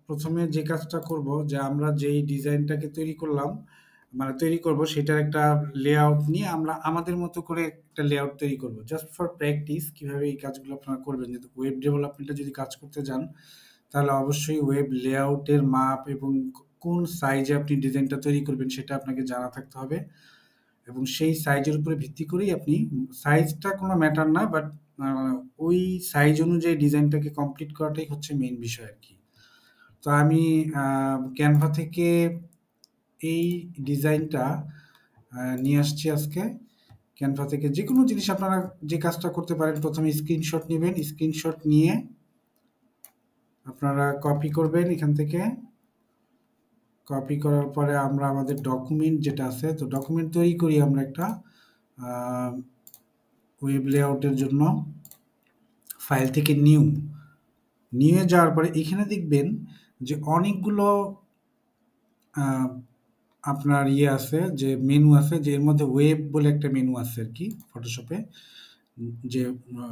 প্রথমে যে কাজটা করব যে আমরা যেই ডিজাইনটাকে তৈরি করলাম মানে তৈরি করব সেটার একটা লেআউট নিয়ে আমরা আমাদের মতো করে একটা লেআউট তৈরি করব জাস্ট ফর প্র্যাকটিস কিভাবে এই কাজগুলো আপনারা করবেন যেহেতু ওয়েব ডেভেলপমেন্টে যদি কাজ করতে যান তাহলে অবশ্যই ওয়েব লেআউটের মাপ এবং কোন সাইজে আপনি ডিজাইনটা তৈরি করবেন সেটা আপনাকে জানা থাকতে হবে এবং সেই সাইজের উপরে ভিত্তি করেই আপনি সাইজটা কোনো ম্যাটার না বাট ওই সাইজ অনুযায়ী ডিজাইনটাকে কমপ্লিট করাটাই হচ্ছে মেইন বিষয় আর কি তো আমি ক্যানভা থেকে এই ডিজাইনটা নিয়ে আসছি আজকে ক্যানভা থেকে যে কোনো জিনিস আপনারা যে কাজটা করতে পারেন প্রথমে স্ক্রিনশট নেবেন স্ক্রিনশট নিয়ে আপনারা কপি করবেন এখান থেকে কপি করার পরে আমরা আমাদের ডকুমেন্ট যেটা আছে তো ডকুমেন্ট তৈরি করি আমরা একটা ওয়েব লেআউটের জন্য ফাইল থেকে নিয়ে যাওয়ার পরে এখানে দেখবেন যে অনেকগুলো আপনার আছে যে মেনু আছে যে এর মধ্যে ওয়েব বলে একটা মেনু আছে আর কি ফটোশপে যে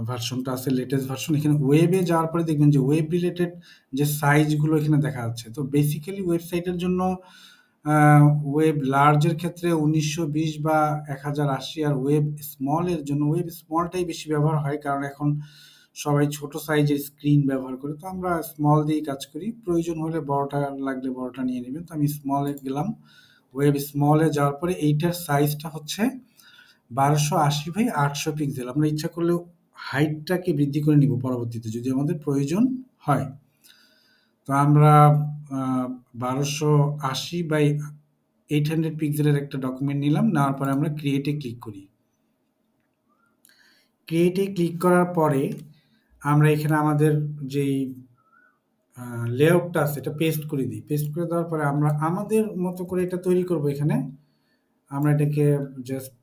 ভার্সনটা আছে লেটেস্ট ভার্সন এখানে ওয়েবে যাওয়ার পরে দেখবেন যে ওয়েব রিলেটেড যে সাইজগুলো এখানে দেখা যাচ্ছে তো বেসিক্যালি ওয়েবসাইটের জন্য ওয়েব লার্জের ক্ষেত্রে 1920 বা 1080 আর ওয়েব স্মলের জন্য ওয়েব স্মলটাই বেশি ব্যবহার হয় কারণ এখন সবাই ছোট সাইজের স্ক্রিন ব্যবহার করে তো আমরা স্মল দিয়েই কাজ করি প্রয়োজন হলে বড়টা লাগলে বড়টা নিয়ে নেবেন তো আমি স্মলে গেলাম ওয়েব স্মলে যাওয়ার পরে এইটার সাইজটা হচ্ছে 1280 বাই 800 পিক্সেল আমরা ইচ্ছা করলে হাইটটাকে বৃদ্ধি করে নিব পরবর্তীতে যদি আমাদের প্রয়োজন হয় তো আমরা 1280 বাই 800 পিক্সেলের একটা ডকুমেন্ট নিলাম নেওয়ার পরে আমরা ক্রিয়েটে ক্লিক করি ক্রিয়েটে ক্লিক করার পরে আমরা এখানে আমাদের যেই লেআউটটা আছে এটা পেস্ট করে দিই পেস্ট করে দেওয়ার পরে আমরা আমাদের মতো করে এটা তৈরি করব এখানে আমরা এটাকে জাস্ট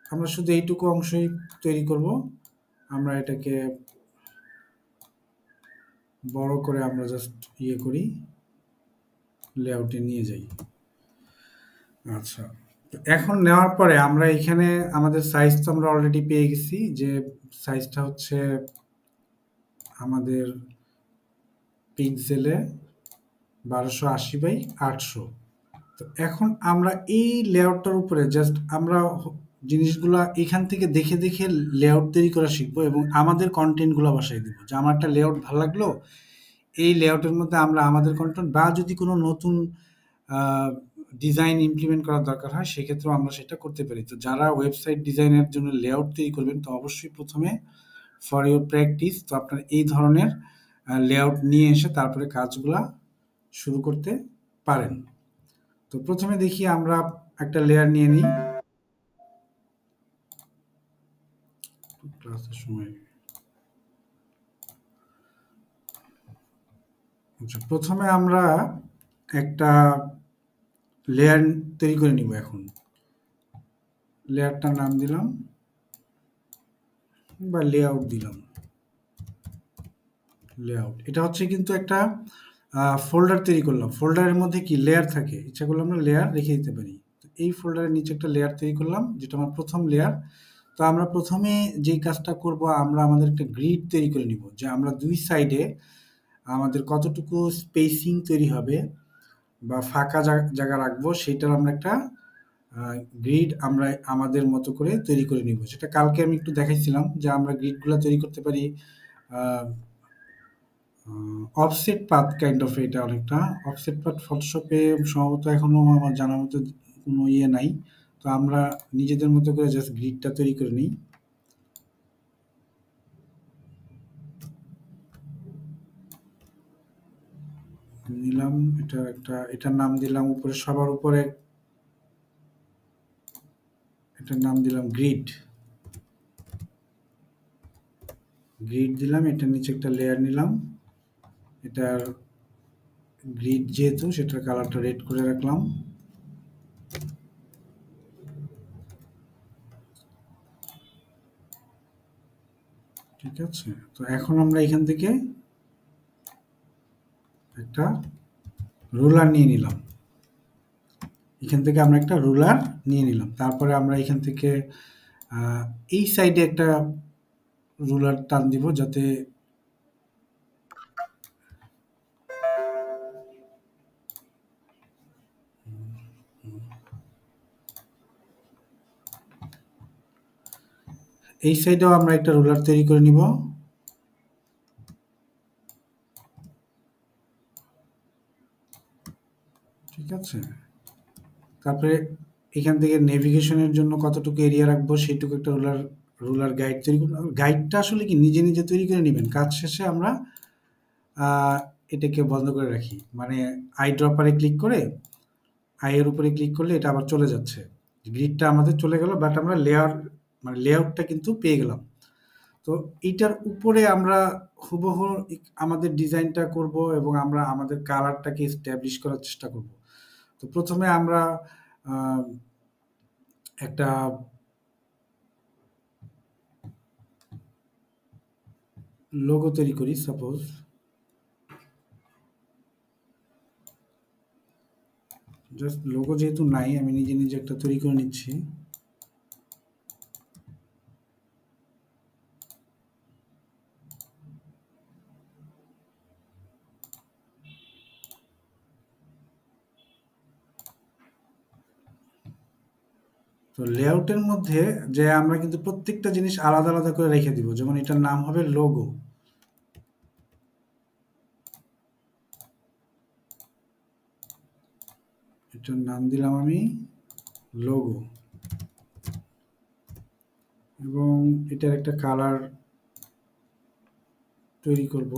আমরা শুধু এইটুকু অংশই তৈরি করব আমরা এটাকে বড় করে আমরা জাস্ট করি লেআউটে নিয়ে যাই আচ্ছা এখন নেওয়ার পরে আমরা এখানে আমাদের সাইজ তো আমরা অলরেডি পেয়ে গেছি যে সাইজটা হচ্ছে আমাদের পিক্সেলে 1280 বাই 800 তো এখন আমরা এই লেআউটটার উপরে জাস্ট আমরা জিনিসগুলা এখান থেকে দেখে দেখে লেআউট তৈরি করা শিখবো এবং আমাদের কন্টেন্টগুলো বসাই দিব যে আমার একটা লেআউট ভালো লাগলো এই লেআউটের মধ্যে আমরা আমাদের কন্টেন্ট বা যদি কোনো নতুন ডিজাইন ইমপ্লিমেন্ট করার দরকার হয় সেক্ষেত্রেও আমরা সেটা করতে পারি তো যারা ওয়েবসাইট ডিজাইনের জন্য লেআউট তৈরি করবেন তো অবশ্যই প্রথমে ফর ইউর প্র্যাকটিস তো আপনার এই ধরনের লেআউট নিয়ে এসে তারপরে কাজগুলা শুরু করতে পারেন তো প্রথমে দেখি আমরা একটা লেয়ার নিয়ে নিই ক্লাসের সময় আচ্ছা প্রথমে আমরা একটা লেয়ার তৈরি করে নিব এখন লেয়ারটার নাম দিলাম বা লেআউট দিলাম লেআউট এটা হচ্ছে কিন্তু একটা ফোল্ডার তৈরি করলাম ফোল্ডারের মধ্যে কি লেয়ার থাকে ইচ্ছা করলে আমরা লেয়ার রেখে দিতে পারি তো এই ফোল্ডারের নিচে একটা লেয়ার তৈরি করলাম যেটা আমার প্রথম লেয়ার তো আমরা প্রথমে যেই কাজটা করব আমরা আমাদের একটা গ্রিড তৈরি করে নিব যে আমরা দুই সাইডে আমাদের কতটুকু স্পেসিং তৈরি হবে বা ফাঁকা জায়গা রাখবো সেটার আমরা একটা গ্রিড আমরা আমাদের মতো করে তৈরি করে নিব সেটা কালকে আমি একটু দেখাইছিলাম যে আমরা গ্রিডগুলো তৈরি করতে পারি অফসেট পাথ কাইন্ড অফ এটা অনেকটা অফসেট পাথ ফটোশপে সম্ভবত এখনো আমার জানার মতো কোনো নাই তো আমরা নিজেদের মতো করে জাস্ট গ্রিডটা তৈরি করে নিই নিলাম এটা একটা এটার নাম দিলাম উপরে সবার উপরে এটার নাম দিলাম গ্রিড দিলাম এটার নিচে একটা লেয়ার নিলাম এটার গ্রিড যেহেতু সেটার কালারটা রেড করে রাখলাম ঠিক আছে তো এখন আমরা এখান থেকে একটা রুলার নিয়ে নিলাম তারপরে আমরা এখান থেকে এই সাইডে একটা রুলার টান দিব যাতে এই সাইডেও আমরা একটা রুলার তৈরি করে নিব। ঠিক আছে, তারপরে এখান থেকে নেভিগেশনের জন্য কতটুকু এরিয়া রাখবো সেইটুকু একটা রুলার রুলার গাইড তৈরি করব। গাইডটা আসলে কি নিজে নিজে তৈরি করে নেবেন, কাজ শেষে আমরা এটাকে বন্ধ করে রাখি, মানে আই ড্রপারে ক্লিক করে আইয়ের উপরে ক্লিক করলে এটা আবার চলে যাচ্ছে, গ্রিডটা আমাদের চলে গেল, বাট আমরা লেয়ার মানে লেআউটটা কিন্তু পেয়ে গেলাম। তো এইটার উপরে আমরা হুবহু আমাদের ডিজাইনটা করব এবং আমরা আমাদের কালারটাকে এস্টাবলিশ করার চেষ্টা করব। তো প্রথমে আমরা আহ, একটা লোগো তৈরি করি। সাপোজ জাস্ট লোগো যেহেতু নাই, আমি নিজে নিজে একটা তৈরি করে নিচ্ছি। তো লেআউটের মধ্যে যে আমরা কিন্তু প্রত্যেকটা জিনিস আলাদা আলাদা করে রেখে দিব, যেমন এটার নাম হবে লোগো। এটার নাম দিলাম আমি লোগো, এবং এটার একটা কালার তৈরি করব।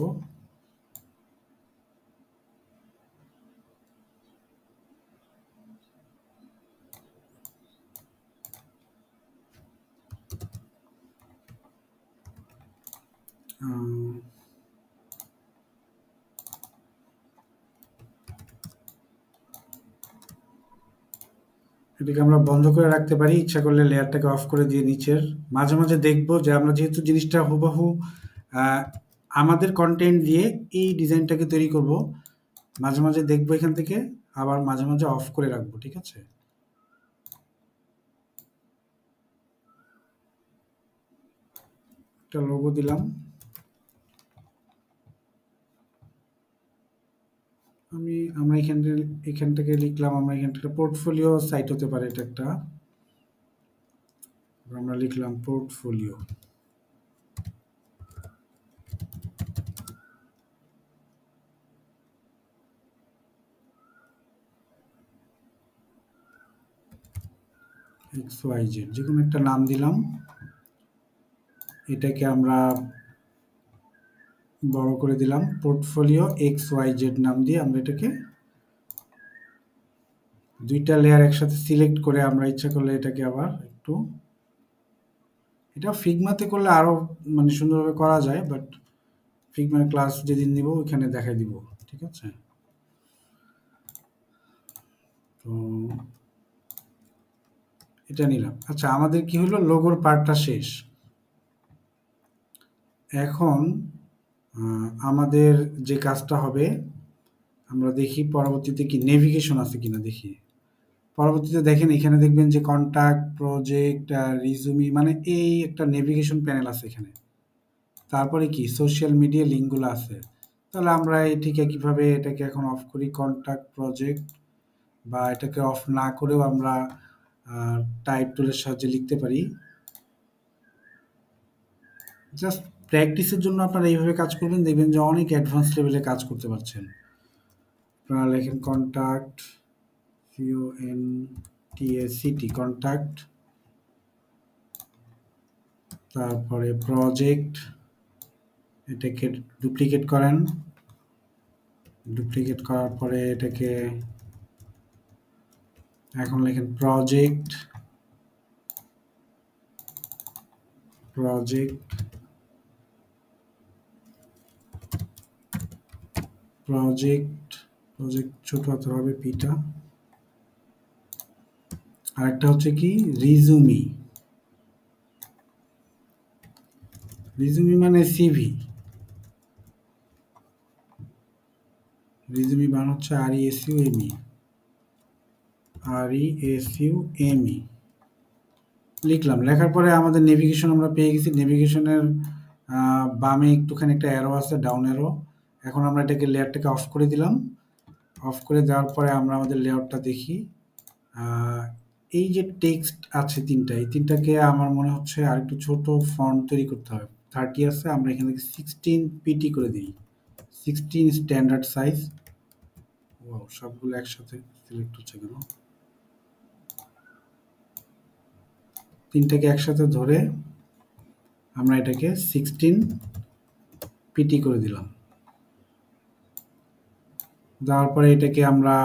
এটাকে আমরা বন্ধ করে রাখতে পারি, ইচ্ছা করলে লেয়ারটাকে অফ করে দিয়ে নিচের মাঝে মাঝে দেখবো যে আমরা যেহেতু জিনিসটা হুবহু আহ, আমাদের কন্টেন্ট দিয়ে এই ডিজাইনটাকে তৈরি করব, মাঝে মাঝে দেখবো এখান থেকে, আবার মাঝে মাঝে অফ করে রাখবো। ঠিক আছে, একটা লোগো দিলাম। আমরা এখান থেকে লিখলাম, আমরা এখান থেকে পোর্টফোলিও সাইট হতে পারে এটা একটা, আমরা লিখলাম পোর্টফোলিও। XYZ যে কোনো একটা নাম দিলাম, এটাকে আমরা বড় করে দিলাম, পোর্টফোলিও XYZ নাম দিয়ে আমরা এটাকে দুইটা লেয়ার একসাথে সিলেক্ট করে আমরা ইচ্ছা করলে এটাকে আবার একটু, এটা ফিগমাতে করলে আরো মানে সুন্দরভাবে করা যায়, বাট ফিগমার ক্লাস যেদিন নিব ওইখানে দেখাই দিব। ঠিক আছে, তো এটা নিলাম। আচ্ছা, আমাদের কি হলো, লোগোর পার্টটা শেষ। এখন আমাদের যে কাজটা হবে, আমরা দেখি পরবর্তীতে কি নেভিগেশন আছে কিনা দেখি। পরবর্তীতে দেখেন এখানে দেখবেন যে কন্টাক্ট, প্রজেক্ট, রিজুমি, মানে এই একটা নেভিগেশন প্যানেল আছে এখানে। তারপরে কি সোশ্যাল মিডিয়া লিঙ্কগুলো আছে। তাহলে আমরা এটিকে কিভাবে এটাকে এখন অফ করি, কন্টাক্ট, প্রজেক্ট, বা এটাকে অফ না করেও আমরা টাইপ টুলের সাহায্যে লিখতে পারি। জাস্ট প্র্যাকটিসের জন্য আপনারা এইভাবে কাজ করবেন, দেখবেন যে অনেক অ্যাডভান্স লেভেলে কাজ করতে পারছেন। আপনারা লেখেন কন্টাক্ট, CONTACT, কন্টাক্ট, তারপরে প্রজেক্ট, এটাকে ডুপ্লিকেট করেন, ডুপ্লিকেট করার পরে এটাকে এখন লেখেন প্রজেক্ট, প্রজেক্ট, প্রজেক্ট, প্রজেক্ট ছোট হাতের হবে পিটা। আরেকটা হচ্ছে কি রিজুমি, রিজুমি মানে সিভি, রিজুমি বানানো হচ্ছে RESUME, RESUME লিখলাম। লেখার পরে আমাদের নেভিগেশন আমরা পেয়ে গেছি। নেভিগেশনের বামে একটুখানি একটা অ্যারো আছে, ডাউন অ্যারো। এখন আমরা এটাকে লেয়ারটাকে অফ করে দিলাম। অফ করে দেওয়ার পরে আমরা আমাদের লেআউটটা দেখি। এই যে টেক্সট আছে ৩ টা, এই ৩টাকে আমার মনে হচ্ছে আরেকটু ছোট ফন্ট তৈরি করতে হবে। 30 আছে, আমরা এখান থেকে 16 পিটি করে দিই। 16 স্ট্যান্ডার্ড সাইজ। ওয়াও! সবগুলো একসাথে সিলেক্ট হচ্ছে কেন? ৩টাকে একসাথে ধরে আমরা এটাকে 16 পিটি করে দিলাম। দেওয়ার পরে এটাকে আমরা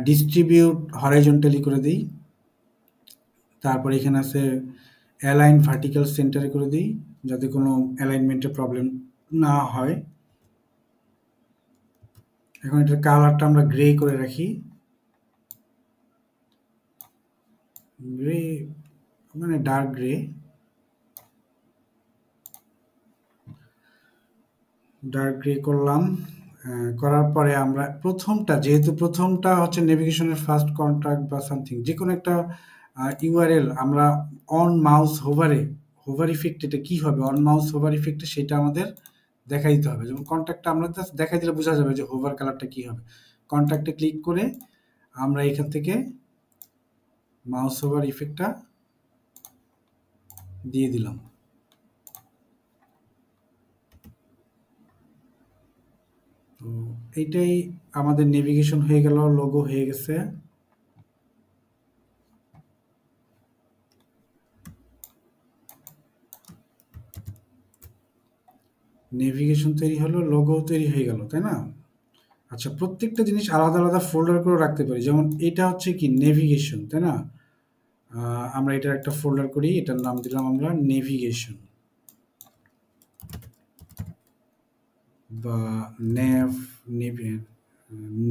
ডিস্ট্রিবিউট হরাইজন্টালি করে দিই। তারপরে এখানে আছে অ্যালাইন ভার্টিক্যাল সেন্টারে করে দিই, যাতে কোনো অ্যালাইনমেন্টের প্রবলেম না হয়। এখন এটার কালারটা আমরা গ্রে করে রাখি। গ্রে মানে ডার্ক গ্রে। ডার্ক গ্রে করলাম। করার পরে আমরা প্রথমটা, যেহেতু প্রথমটা হচ্ছে নেভিগেশনের ফার্স্ট কন্ট্যাক্ট বা সামথিং, যে কোনো একটা ইউআরএল আমরা অন মাউস হোভারে, হোভার ইফেক্ট এটা কি হবে, অন মাউস হোভার ইফেক্টে সেটা আমাদের দেখাই দিতে হবে। যেমন কন্ট্যাক্টটা আমরা জাস্ট দেখাই দিলে বোঝা যাবে যে হোভার কালারটা কি হবে। কন্ট্যাক্টে ক্লিক করে আমরা এখান থেকে মাউস হোভার ইফেক্টটা দিয়ে দিলাম। তো এইটাই আমাদের নেভিগেশন হয়ে গেল, লোগো হয়ে গেছে। নেভিগেশন তৈরি হলো, লোগো তৈরি হয়ে গেল, তাই না? আচ্ছা, প্রত্যেকটা জিনিস আলাদা আলাদা ফোল্ডার করে রাখতে পারি। যেমন এটা হচ্ছে কি নেভিগেশন, তাই না? আমরা এটার একটা ফোল্ডার করি, এটার নাম দিলাম আমরা নেভিগেশন বা নেভ,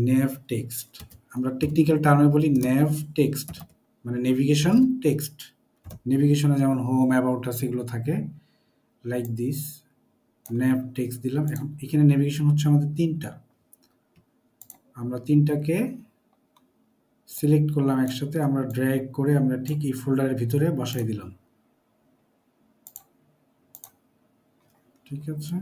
নেভ টেক্সট। আমরা টেকনিক্যাল টার্মে বলি নেভ টেক্সট, মানে নেভিগেশন টেক্সট। নেভিগেশনে যেমন হোম, অ্যাবাউট আস এগুলো থাকে, লাইক দিস। নেভ টেক্সট দিলাম। এখন এখানে নেভিগেশন হচ্ছে আমাদের ৩টা। আমরা ৩টাকে সিলেক্ট করলাম একসাথে, আমরা ড্র্যাগ করে আমরা ঠিক এই ফোল্ডারের ভিতরে বসাই দিলাম। ঠিক আছে।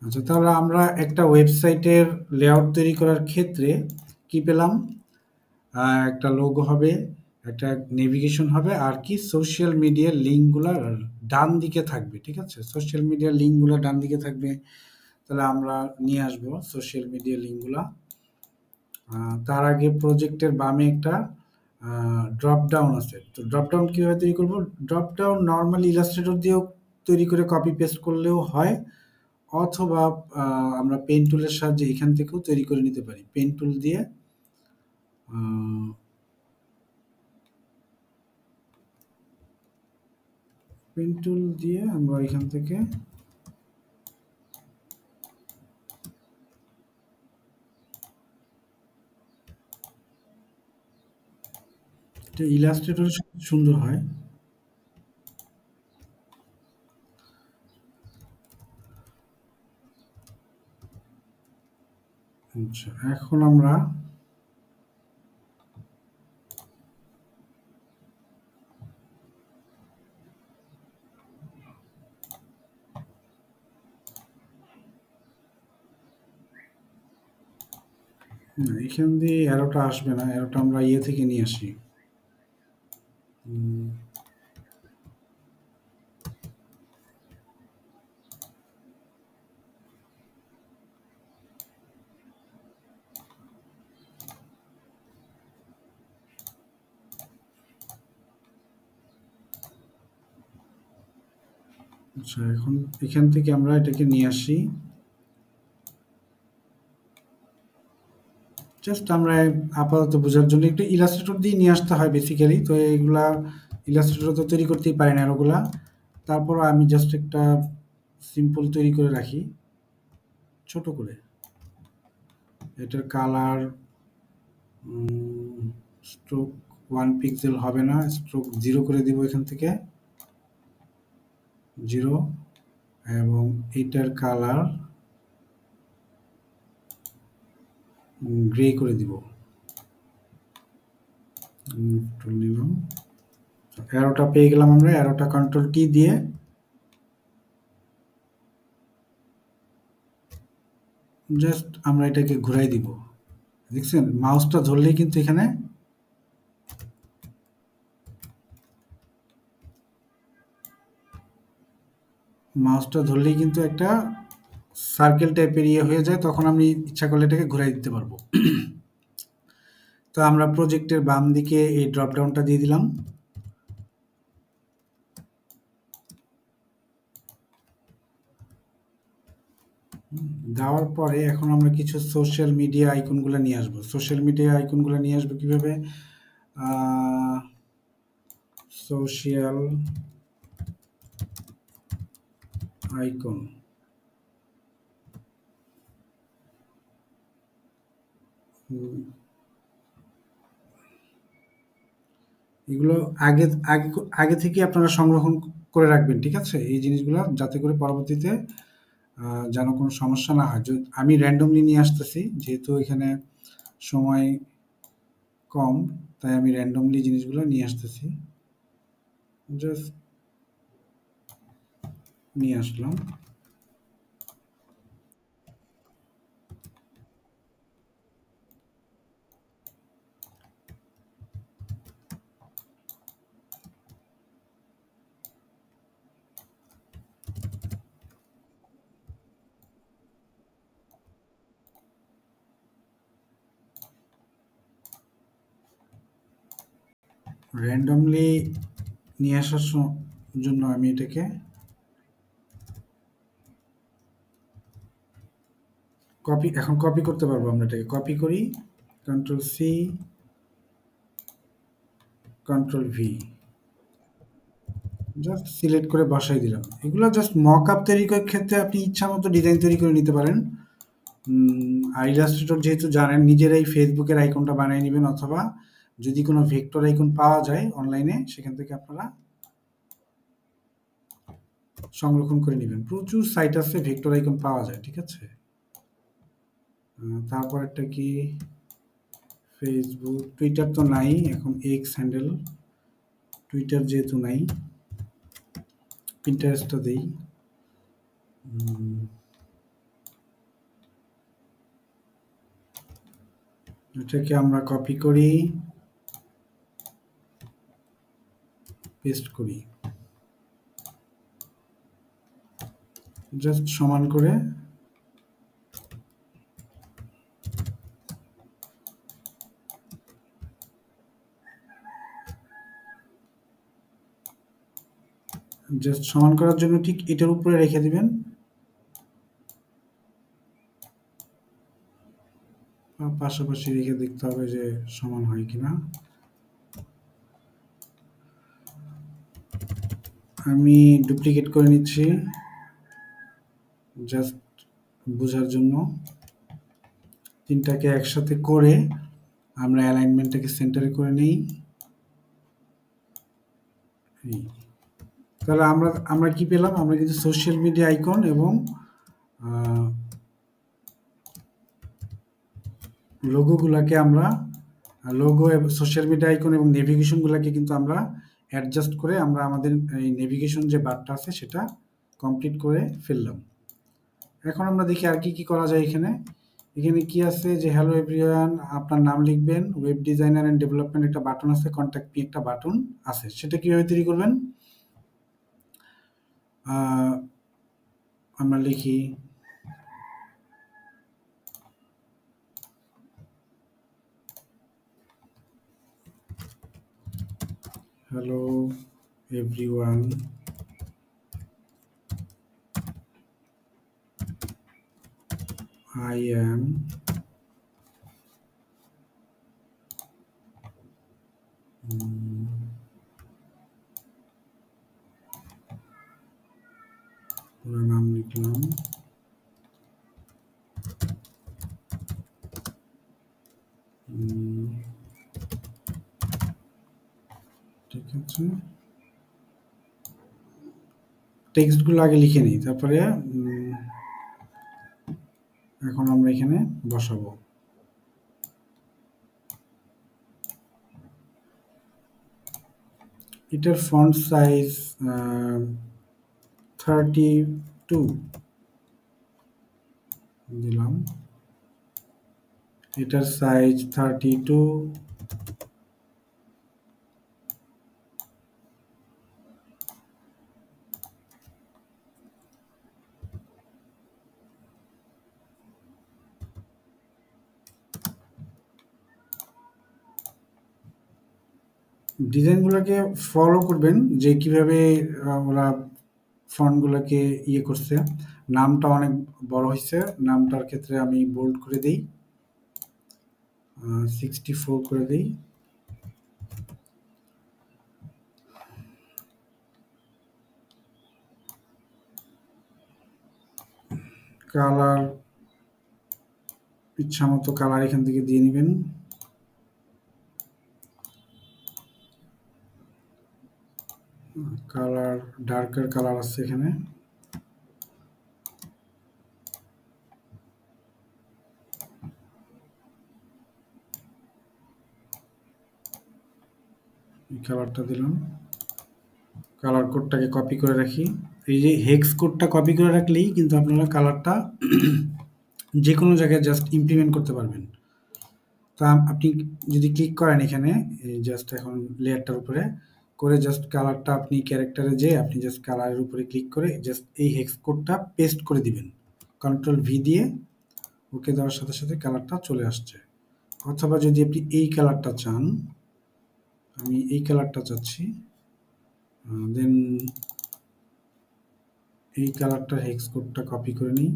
আচ্ছা, তাহলে আমরা একটা ওয়েবসাইটের লেআউট তৈরি করার ক্ষেত্রে কি পেলাম? একটা লোগো হবে, একটা নেভিগেশন হবে, আর কি সোশ্যাল মিডিয়ার লিঙ্কগুলো ডান দিকে থাকবে। ঠিক আছে, সোশ্যাল মিডিয়ার লিঙ্কগুলো ডান দিকে থাকবে। তাহলে আমরা নিয়ে আসবো সোশ্যাল মিডিয়া লিঙ্কগুলা। তার আগে প্রজেক্টের বামে একটা ড্রপ ডাউন আছে। তো ড্রপ ডাউন কীভাবে তৈরি করবো? ড্রপ ডাউন নর্মালি ইলাস্ট্রেটর দিয়েও তৈরি করে কপি পেস্ট করলেও হয়, অথবা আমরা পেন টুলের সাহায্যে এখান থেকেও তৈরি করে নিতে পারি। পেন টুল দিয়ে আমরা এখান থেকে ইলাস্ট্রেটর সুন্দর হয়। আচ্ছা, এখন আমরা এখান দিয়ে অ্যারোটা আসবে না, অ্যারোটা আমরা ইয়ে থেকে নিয়ে আসি। আচ্ছা, এখন এখান থেকে আমরা এটাকে নিয়ে আসি। জাস্ট আমরা আপাতত বোঝার জন্য একটু ইলাস্ট্রেটর দিয়ে নিয়ে আসতে হয় বেসিক্যালি। তো এইগুলা ইলাস্ট্রেটর তো তৈরি করতেই পারি না ওগুলা। তারপরও আমি জাস্ট একটা সিম্পল তৈরি করে রাখি ছোট করে। এটার কালার স্ট্রোক 1 পিক্সেল হবে না, স্ট্রোক 0 করে দিব এখান থেকে, 0। এবং এটার কালার গ্রে করে দিব। টুল নিলাম, অ্যারোটা পেয়ে গেলাম আমরা। অ্যারোটা কন্ট্রোল টি দিয়ে জাস্ট আমরা এটাকে ঘুরাই দিব। দেখছেন মাউসটা ধরলেই কিন্তু এখানে একটা সার্কেল টাইপের ইয়ে হয়ে যায়, তখন আমি ইচ্ছা করলে এটাকে ঘুরাই দিতে পারবো। তো আমরা প্রজেক্টের বাম দিকে এই ড্রপ ডাউনটা দিয়ে দিলাম। দেওয়ার পরে এখন আমরা কিছু সোশ্যাল মিডিয়া আইকনগুলো নিয়ে আসবো। সোশ্যাল মিডিয়া আইকনগুলো নিয়ে আসবো কিভাবে? সোশ্যাল আইকন, এগুলো আগে আগে আগে থেকে আপনারা সংরক্ষণ করে রাখবেন, ঠিক আছে? এই জিনিসগুলো যাতে করে পরবর্তীতে যেন কোনো সমস্যা না হয়। আমি র্যান্ডমলি নিয়ে আসতেছি, যেহেতু এখানে সময় কম, তাই আমি র্যান্ডমলি জিনিসগুলো নিয়ে আসতেছি। জাস্ট নিয়ে আসলাম। র্যান্ডমলি নিয়ে আসার জন্য আমি এটাকে কপি করতে পারবো। আমরা এটাকে কপি করি, control C, control V, just select করে বসাই দিলাম। এগুলো জাস্ট মক আপ তৈরি করার ক্ষেত্রে আপনি ইচ্ছা মতো ডিজাইন তৈরি করে নিতে পারেন। আর ইলাস্ট্রেটর যেহেতু জানেন, নিজেরাই ফেসবুকের আইকনটা বানিয়ে নেবেন, অথবা যদি কোনো ভেক্টর আইকন পাওয়া যায় অনলাইনে, সেখান থেকে আপনারা সংরক্ষণ করে নেবেন। প্রচুর সাইট আছে ভেক্টর আইকন পাওয়া যায়, ঠিক আছে? তারপর একটা কি, ফেসবুক, টুইটার তো নাই এখন, এক্স হ্যান্ডেল, টুইটার যেহেতু নাই, পিন্টারেস্টটা দেই। এটাকে আমরা কপি করি, পেস্ট করি, জাস্ট সমান করে করার জন্য ঠিক এটার উপরে রেখে দিবেন। পাশাপাশি রেখে দেখতে হবে যে সমান হয় কিনা। আমি ডুপ্লিকেট করে নিচ্ছি জাস্ট বোঝার জন্য। তিনটাকে একসাথে করে আমরা অ্যালাইনমেন্টটাকে সেন্টারে করে নিই। তাহলে আমরা আমরা কি পেলাম? আমরা কিন্তু সোশ্যাল মিডিয়া আইকন এবং লোগোগুলাকে আমরা, লোগো এবং সোশ্যাল মিডিয়া আইকন এবং নেভিগেশনগুলোকে কিন্তু আমরা অ্যাডজাস্ট করে আমরা আমাদের এই নেভিগেশন যে বারটা আছে সেটা কমপ্লিট করে ফেললাম। এখন আমরা দেখি আর কি কি করা যায় এখানে। এখানে কি আছে যে হ্যালো এভরিওয়ান, আপনার নাম লিখবেন, ওয়েব ডিজাইনার এন্ড ডেভেলপমেন্ট একটা বাটন আছে, কন্ট্যাক্ট মি একটা বাটন আছে। সেটা কিভাবে তৈরি করবেন? আমরা লিখি হ্যালো এভরিওয়ান, I am পুরো নাম লিখলাম, ঠিক আছে। টেক্সটগুলো আগে লিখে নিই, তারপরে এখন আমরা এখানে বসাবো। এটার ফন্ট সাইজ 32 দিলাম, এটার সাইজ 32। ডিজাইনগুলোকে ফলো করবেন যে কিভাবে ওরা ফন্টগুলোকে ইয়ে করছে। নামটা অনেক বড় হয়েছে, নামটার ক্ষেত্রে আমি বোল্ড করে দিই, 64 করে দিই। কালার ইচ্ছা মতো কালার এখান থেকে দিয়ে নেবেন। কালার ডার্কার কালার আছে এখানে। এই কালারটা দিলাম। কালার কোডটাকে কপি করে রাখি। এই যে হেক্স কোডটা কপি করে রাখলেই কিন্তু আপনারা কালারটা যে কোনো জায়গায় জাস্ট ইমপ্লিমেন্ট করতে পারবেন। তো আপনি যদি ক্লিক করেন এখানে, এই জাস্ট এখন লেয়ারটার উপরে করে জাস্ট কালারটা আপনি ক্যারেক্টারে যেয়ে আপনি জাস্ট কালারের উপরে ক্লিক করে জাস্ট এই হেক্স কোডটা পেস্ট করে দিবেন। কন্ট্রোল ভি দিয়ে ওকে দেওয়ার সাথে সাথে কালারটা চলে আসছে। অথবা যদি আপনি এই কালারটা চান, আমি এই কালারটা চাচ্ছি, দেন এই কালারটার হেক্স কোডটা কপি করে নিই।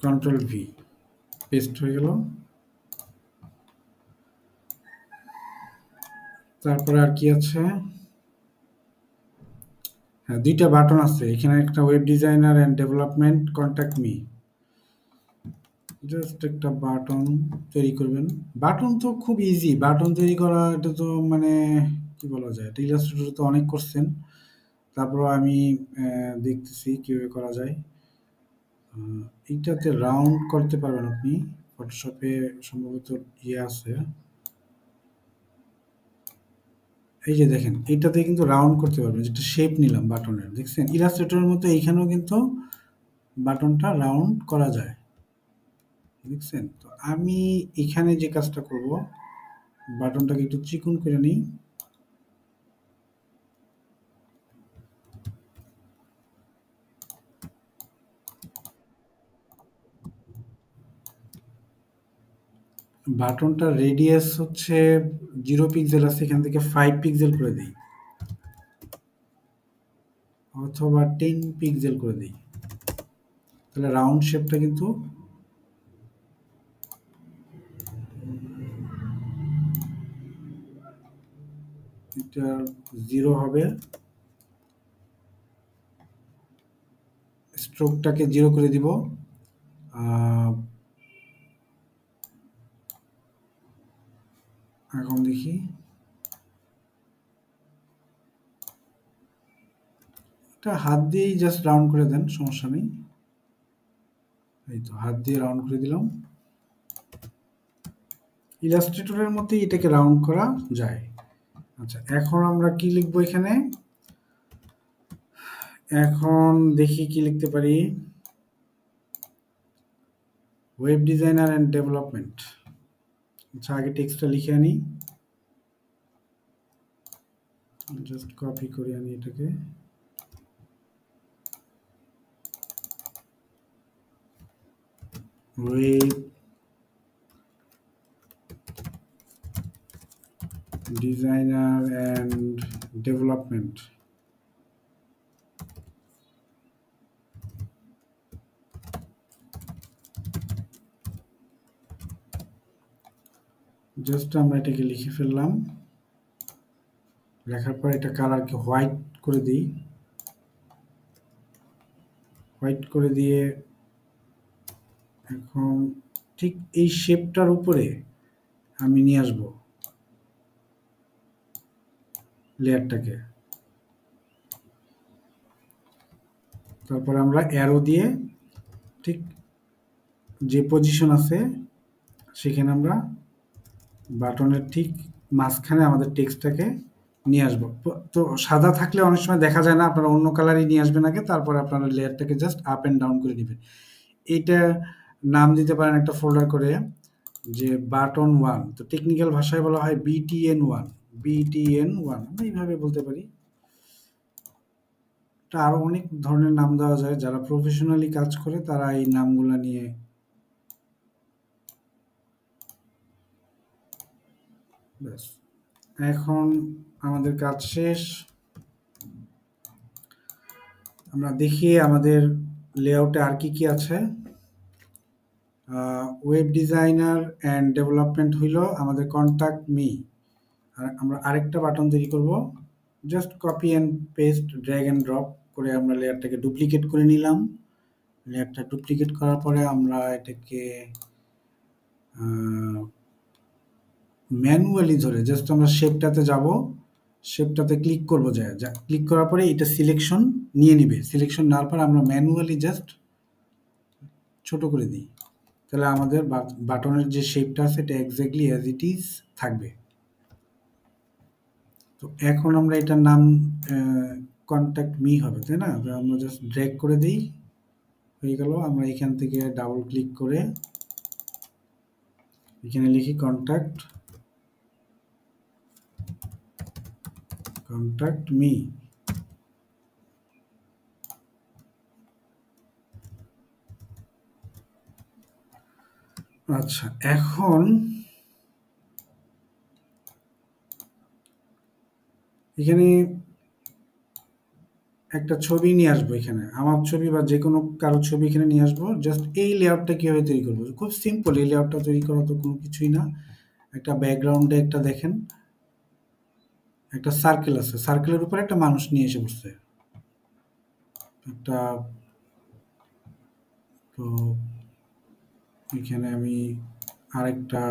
কন্ট্রোল ভি, পেস্ট হয়ে গেল। তারপরে আর কি আছে? হ্যাঁ, দুইটা বাটন আছে এখানে, একটা web designer and development contact me. Just একটা বাটন তৈরি করবেন। বাটন তো খুব ইজি, বাটন তৈরি করা এটা তো মানে কি বলা যায়, এটা ইলাস্ট্রেটরে তো অনেক করছেন। তারপর আমি দেখতেছি কিভাবে করা যায়। এইটাতে রাউন্ড করতে পারবেন আপনি, ফটোশপে সম্ভবত ইয়ে আছে। এই যে দেখেন, এইটাতে কিন্তু রাউন্ড করতে পারবেন, যেটা শেপ নিলাম বাটনের, দেখছেন ইলাস্ট্রেটরের মতো এইখানেও কিন্তু বাটনটা রাউন্ড করা যায়, দেখছেন। তো আমি এখানে যে কাজটা করব, বাটনটাকে একটু চিকন করে নিই। বাটনটার রেডিয়াস হচ্ছে 0 পিক্সেল আছে, এখান থেকে 5 পিক্সেল করে দিই, অথবা 10 পিক্সেল করে দিই। তাহলে রাউন্ড শেপটা কিন্তু এটা 0 হবে। স্ট্রোকটাকে 0 করে দিব। এখন দেখি, এটা হাত দিয়েই জাস্ট রাউন্ড করে দেন, সমস্যা নেই। এই তো হাত দিয়ে রাউন্ড করে দিলাম। ইলাস্ট্রেটরের মধ্যেই এটাকে রাউন্ড করা যায়। আচ্ছা, এখন আমরা কি লিখবো এখানে? এখন দেখি কি লিখতে পারি। Web designer and development. আচ্ছা, আগে টেক্সটটা লিখে আনি, জাস্ট কপি করে আনি এটাকে। Web designer and development. Just আমরা এটাকে লিখে ফেললাম। লেখার পর এটা কালারকে হোয়াইট করে দিই। হোয়াইট করে দিয়ে এখন ঠিক এই শেপটার উপরে আমি নিয়ে আসব লেয়ারটাকে। তারপর আমরা অ্যারো দিয়ে ঠিক যে পজিশন আছে সেখানে আমরা বাটনের ঠিক মাঝখানে আমাদের টেক্সটটাকে নিয়ে আসবো। তো সাদা থাকলে অনেক সময় দেখা যায় না, আপনারা অন্য কালারই নিয়ে আসবেন আগে, তারপরে আপনারা লেয়ারটাকে জাস্ট আপ অ্যান্ড ডাউন করে নেবেন। এইটা নাম দিতে পারেন একটা ফোল্ডার করে, যে বাটন ওয়ান, তো টেকনিক্যাল ভাষায় বলা হয় বিটিএন ওয়ান। বিটিএন ওয়ান আমরা এইভাবে বলতে পারি। এটা আরো অনেক ধরনের নাম দেওয়া যায়, যারা প্রফেশনালি কাজ করে তারা এই নামগুলা নিয়ে। ব্যাস, এখন আমাদের কাজ শেষ। আমরা দেখি আমাদের লেআউটে আর কি কি আছে। ওয়েব ডিজাইনার অ্যান্ড ডেভেলপমেন্ট হইল আমাদের কন্ট্যাক্ট মি। আর আমরা আরেকটা বাটন তৈরি করব, just copy and paste, drag and drop করে আমরা লেয়ারটাকে ডুপ্লিকেট করে নিলাম। লেয়ারটা ডুপ্লিকেট করার পরে আমরা এটাকে ম্যানুয়ালি ধরে জাস্ট আমরা শেপটাতে যাব, শেপটাতে ক্লিক করব, যায় যা ক্লিক করার পরে এটা সিলেকশন নিয়ে নিবে। সিলেকশন নেওয়ার পর আমরা ম্যানুয়ালি জাস্ট ছোট করে দিই, তাহলে আমাদের বাটনের যে শেপটা আছে এটা এক্স্যাক্টলি অ্যাজ ইট ইজ থাকবে। তো এখন আমরা এটার নাম কন্ট্যাক্ট মি হবে, তাই না? তো আমরা জাস্ট ড্র্যাগ করে দিই, হয়ে গেল। আমরা এখান থেকে ডাবল ক্লিক করে এখানে লিখি কন্ট্যাক্ট মি। আচ্ছা, এখন এখানে একটা ছবি নিয়ে আসবো, এখানে আমার ছবি বা যে কোনো কারো ছবি এখানে নিয়ে আসবো। জাস্ট এই লেআউটটা কীভাবে তৈরি করবো, খুব সিম্পল। এই লেআউটটা তৈরি করা তো কোনো কিছুই না। একটা ব্যাকগ্রাউন্ডে একটা দেখেন একটা সার্কেল আছে, সার্কেলের উপরে একটা মানুষ নিয়ে এসে বসছে একটা। তো এখানে আমি আরেকটা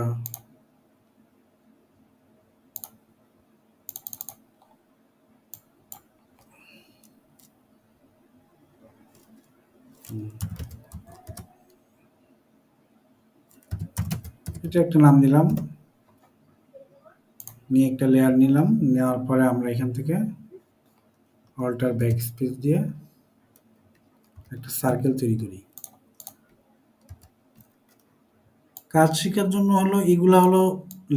এটা একটা নাম দিলাম, নিয়ে একটা লেয়ার নিলাম। নেওয়ার পরে আমরা এখান থেকে অল্টার ব্যাক স্পেস দিয়ে একটা সার্কেল তৈরি করি। কাজ শেখার জন্য হলো এগুলা হলো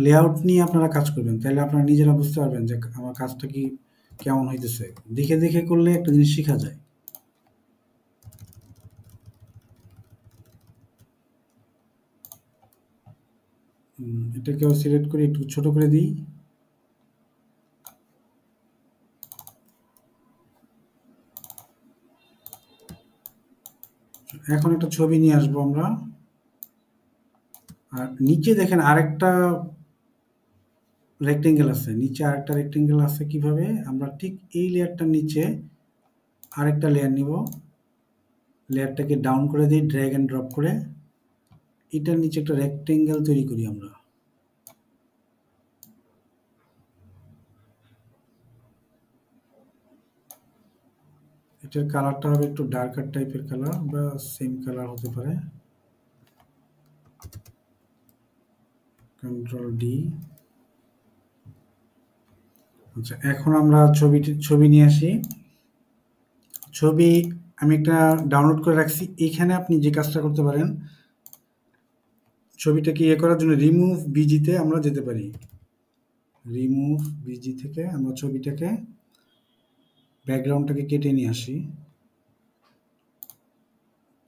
লেআউট নিয়ে আপনারা কাজ করবেন, তাহলে আপনারা নিজেরা বুঝতে পারবেন যে আমার কাজটা কি কেমন হইতেছে। দেখে দেখে করলে একটা জিনিস শেখা যায়। এটাকেও সিলেক্ট করে একটু ছোট করে দিই। এখন একটা ছবি নিয়ে আসবো আমরা। আর নিচে দেখেন আরেকটা রেক্টেঙ্গেল আছে, নিচে আরেকটা রেক্টেঙ্গেল আছে। কিভাবে আমরা ঠিক এই লেয়ারটার নিচে আরেকটা লেয়ার নিব, লেয়ারটাকে ডাউন করে দিই ড্র্যাগ অ্যান্ড ড্রপ করে, এটার নিচে একটা রেক্টেঙ্গেল তৈরি করি আমরা। এটার কালারটা হবে একটু ডার্কার টাইপের কালার, বা সেম কালার হতে পারে। Control D. আচ্ছা, এখন আমরা ছবি নিয়ে আসি। ছবি আমি একটা ডাউনলোড করে রাখছি। এখানে আপনি যে কাজটা করতে পারেন, ছবিটাকে ইয়ে করার জন্য রিমুভ বিজিতে আমরা যেতে পারি। রিমুভ বিজি থেকে আমরা ছবিটাকে ব্যাকগ্রাউন্ডটাকে কেটে নিয়ে আসি।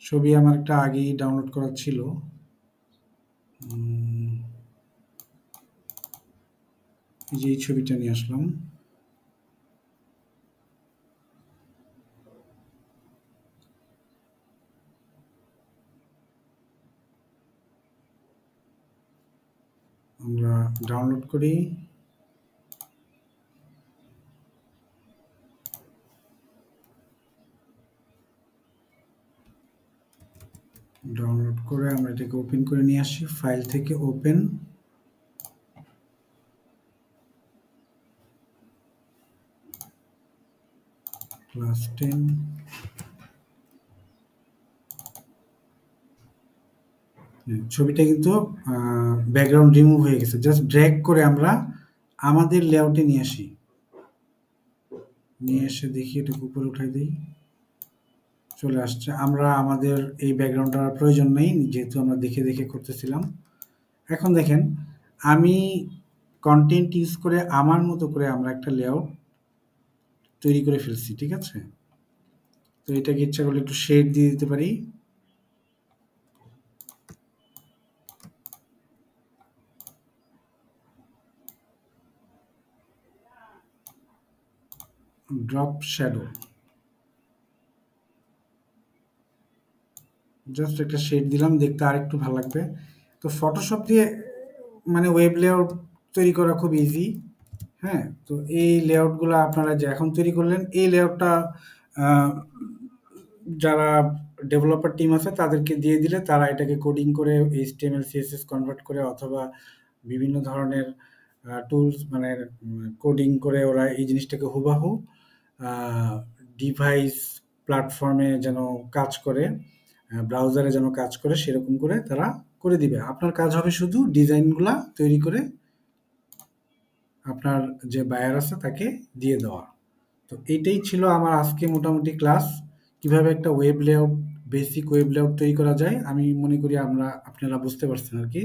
ছবি আমার একটা আগেই ডাউনলোড করা ছিল। এই যে এই ছবিটা নিয়ে আসলাম। আমরা ডাউনলোড করি, ডাউনলোড করে আমরা এটাকে ওপেন করে নিয়ে আসি। ফাইল থেকে ওপেন, ক্লাস 10। ছবিটা কিন্তু ব্যাকগ্রাউন্ড রিমুভ হয়ে গেছে। জাস্ট ড্র্যাগ করে আমরা আমাদের লেআউটে নিয়ে আসি, নিয়ে এসে দেখি এটাকে উপরে উঠাই দিই, চলে আসছে। আমরা আমাদের এই ব্যাকগ্রাউন্ডটার প্রয়োজন নেই, যেহেতু আমরা দেখে দেখে করতেছিলাম। এখন দেখেন, আমি কন্টেন্ট ইউজ করে আমার মতো করে আমরা একটা লেআউট তৈরি করে ফেলছি, ঠিক আছে? তো এটাকে ইচ্ছা করলে একটু শেড দিয়ে দিতে পারি। ড্রপ শ্যাডো, জাস্ট একটা শেড দিলাম, দেখতে আরেকটু ভালো লাগবে। তো ফটোশপ দিয়ে মানে ওয়েব লেআউট তৈরি করা খুব ইজি। হ্যাঁ, তো এই লেআউটগুলো আপনারা যে এখন তৈরি করলেন, এই লেআউটটা যারা ডেভেলপার টিম আছে তাদেরকে দিয়ে দিলে তারা এটাকে কোডিং করে এইচটিএমএল সিএসএস কনভার্ট করে, অথবা বিভিন্ন ধরনের টুলস মানে কোডিং করে ওরা এই জিনিসটাকে হুবাহু ডিভাইস প্ল্যাটফর্মে যেন কাজ করে, ব্রাউজারে যেন কাজ করে, সেরকম করে তারা করে দিবে। আপনার কাজ হবে শুধু ডিজাইনগুলা তৈরি করে আপনার যে বায়ার আছে তাকে দিয়ে দেওয়া। তো এইটাই ছিল আমার আজকে মোটামুটি ক্লাস, কিভাবে একটা web layout, basic web layout তৈরি করা যায়। আমি মনে করি আপনারা বুঝতে পারছেন আর কি।